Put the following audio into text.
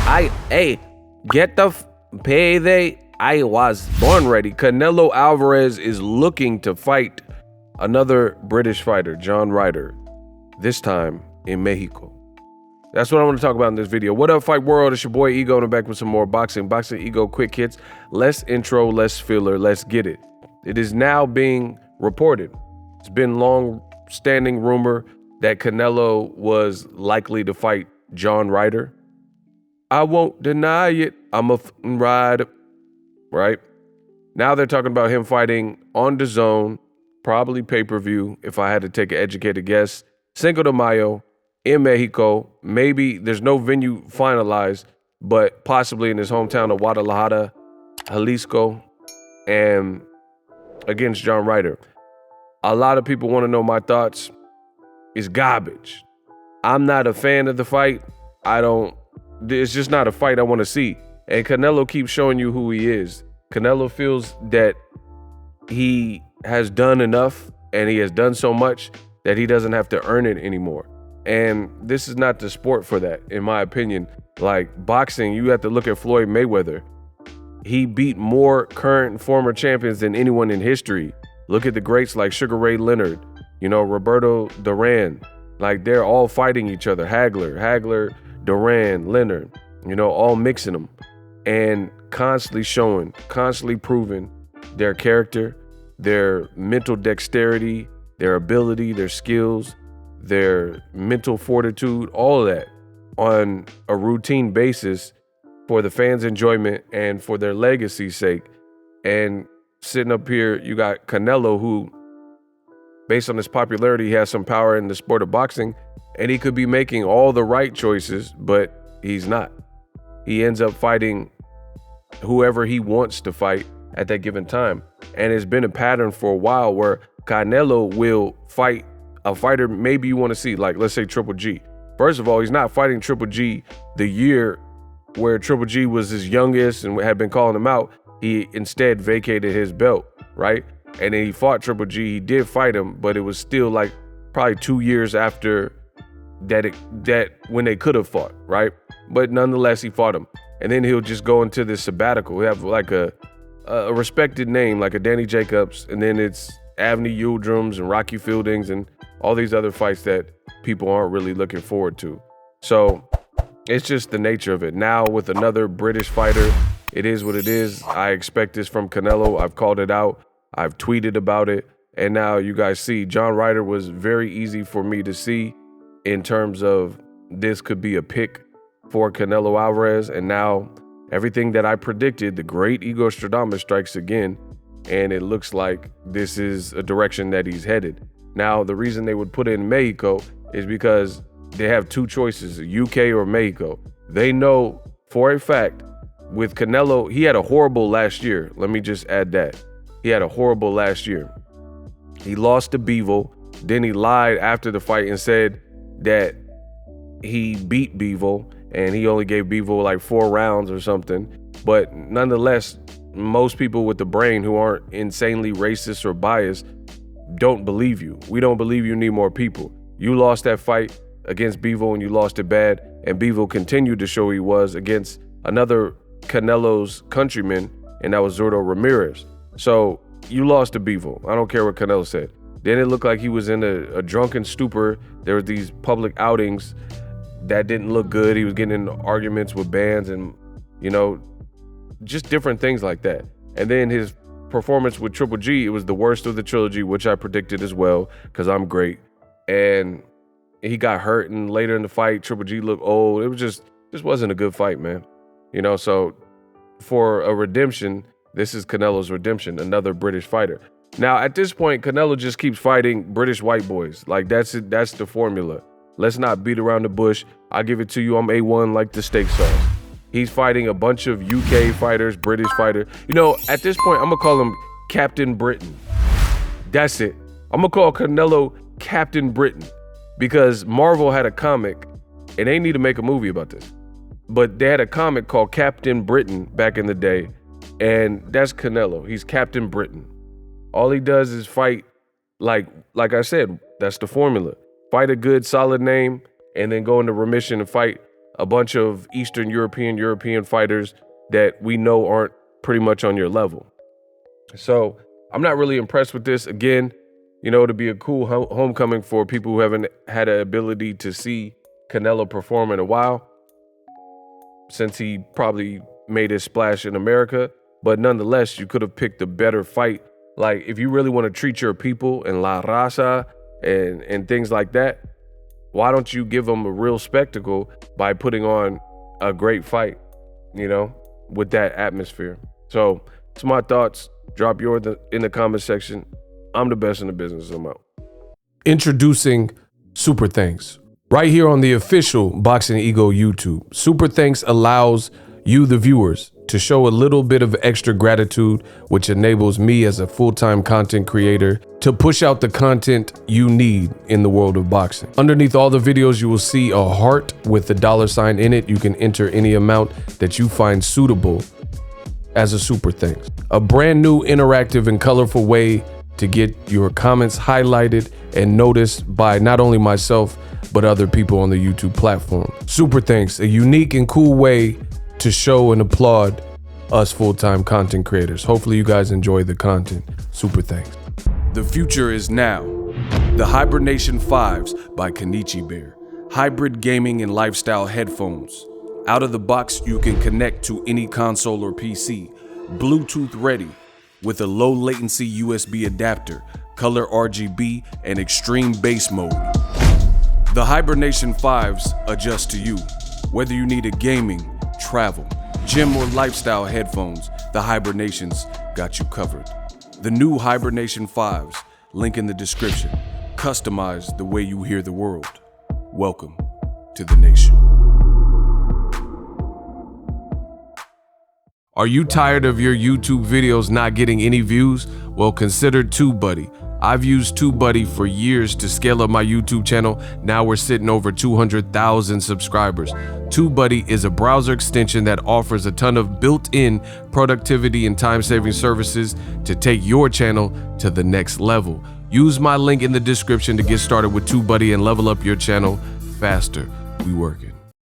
Get the payday. I was born ready. Canelo Alvarez is looking to fight another British fighter, John Ryder, this time in Mexico. That's what I want to talk about in this video. What up, Fight World? It's your boy Ego, and I'm back with some more boxing. Boxingego quick hits. Less intro, less filler. Let's get it. It is now being reported. It's been long-standing rumor that Canelo was likely to fight John Ryder. I won't deny it. I'm a rider. Right? Now they're talking about him fighting on DAZN, probably pay-per-view, if I had to take an educated guess. Cinco de Mayo in Mexico. Maybe there's no venue finalized, but possibly in his hometown of Guadalajara, Jalisco, and against John Ryder. A lot of people want to know my thoughts. It's garbage. I'm not a fan of the fight. It's just not a fight I want to see. And Canelo keeps showing you who he is. Canelo feels that he has done enough and he has done so much that he doesn't have to earn it anymore. And this is not the sport for that, in my opinion. Like boxing, you have to look at Floyd Mayweather. He beat more current and former champions than anyone in history. Look at the greats like Sugar Ray Leonard, Roberto Duran. Like they're all fighting each other. Hagler, Duran, Leonard, all mixing them. And constantly showing, constantly proving their character, their mental dexterity, their ability, their skills, their mental fortitude, all of that on a routine basis for the fans' enjoyment and for their legacy's sake. And sitting up here, you got Canelo, who, based on his popularity, has some power in the sport of boxing, and he could be making all the right choices, but he's not. He ends up fighting whoever he wants to fight at that given time. And it's been a pattern for a while where Canelo will fight a fighter maybe you want to see, like let's say Triple G. First of all, he's not fighting Triple G the year where Triple G was his youngest and had been calling him out. He instead vacated his belt, right? And then he fought Triple G. He did fight him, but it was still like probably 2 years after that when they could have fought, right? But nonetheless, he fought him. And then he'll just go into this sabbatical. He'll have like a respected name, like a Danny Jacobs, and then it's Avni Yildirim's and Rocky Fielding's and all these other fights that people aren't really looking forward to. So it's just the nature of it. Now with another British fighter, it is what it is. I expect this from Canelo. I've called it out. I've tweeted about it. And now you guys see John Ryder was very easy for me to see in terms of this could be a pick for Canelo Alvarez. And now everything that I predicted, the great Ego Stradamus strikes again. And it looks like this is a direction that he's headed. Now, the reason they would put it in Mexico is because they have two choices, UK or Mexico. They know for a fact with Canelo, he had a horrible last year. Let me just add that. He had a horrible last year. He lost to Bivol. Then he lied after the fight and said that he beat Bivol and he only gave Bivol like 4 rounds or something. But nonetheless, most people with the brain who aren't insanely racist or biased don't believe you. We don't believe you need more people. You lost that fight against Bivol and you lost it bad. And Bivol continued to show he was against another Canelo's countryman, and that was Zurdo Ramirez. So you lost to Bivol. I don't care what Canelo said. Then it looked like he was in a drunken stupor. There were these public outings that didn't look good. He was getting in arguments with bands and, just different things like that. And then his performance with Triple G, it was the worst of the trilogy, which I predicted as well, because I'm great. And he got hurt, and later in the fight, Triple G looked old. It was just wasn't a good fight, man. So for a redemption, this is Canelo's redemption, another British fighter. Now, at this point, Canelo just keeps fighting British white boys. Like, that's it. That's the formula. Let's not beat around the bush. I'll give it to you. I'm A1 like the steak sauce. He's fighting a bunch of UK fighters, British fighter. At this point, I'm going to call him Captain Britain. That's it. I'm going to call Canelo Captain Britain because Marvel had a comic, and they need to make a movie about this. But they had a comic called Captain Britain back in the day, and that's Canelo. He's Captain Britain. All he does is fight, like I said, that's the formula. Fight a good, solid name, and then go into remission and fight a bunch of Eastern European fighters that we know aren't pretty much on your level. So I'm not really impressed with this. Again, you know, to be a cool homecoming for people who haven't had an ability to see Canelo perform in a while, since he probably made his splash in America. But nonetheless, you could have picked a better fight. Like, if you really want to treat your people and La Raza and things like that, why don't you give them a real spectacle by putting on a great fight, you know, with that atmosphere? So it's my thoughts. Drop yours in the comment section. I'm the best in the business. I'm out. Introducing Super Thanks. Right here on the official Boxingego YouTube. Super Thanks allows you, the viewers, to show a little bit of extra gratitude, which enables me as a full-time content creator to push out the content you need in the world of boxing. Underneath all the videos, you will see a heart with the $sign in it. You can enter any amount that you find suitable as a super thanks. A brand new, interactive, and colorful way to get your comments highlighted and noticed by not only myself, but other people on the YouTube platform. Super thanks, a unique and cool way to show and applaud us full-time content creators. Hopefully you guys enjoy the content. Super thanks. The future is now. The Hibernation 5s by Kenichi Bear. Hybrid gaming and lifestyle headphones. Out of the box, you can connect to any console or PC. Bluetooth ready with a low latency USB adapter, color RGB, and extreme bass mode. The Hibernation 5s adjust to you. Whether you need a gaming, travel, gym, or lifestyle headphones, the Hibernations got you covered. The new Hibernation 5s, link in the description. Customize the way you hear the world. Welcome to the nation. Are you tired of your YouTube videos not getting any views? Well, consider TubeBuddy. I've used TubeBuddy for years to scale up my YouTube channel. Now we're sitting over 200,000 subscribers. TubeBuddy is a browser extension that offers a ton of built-in productivity and time-saving services to take your channel to the next level. Use my link in the description to get started with TubeBuddy and level up your channel faster. We working.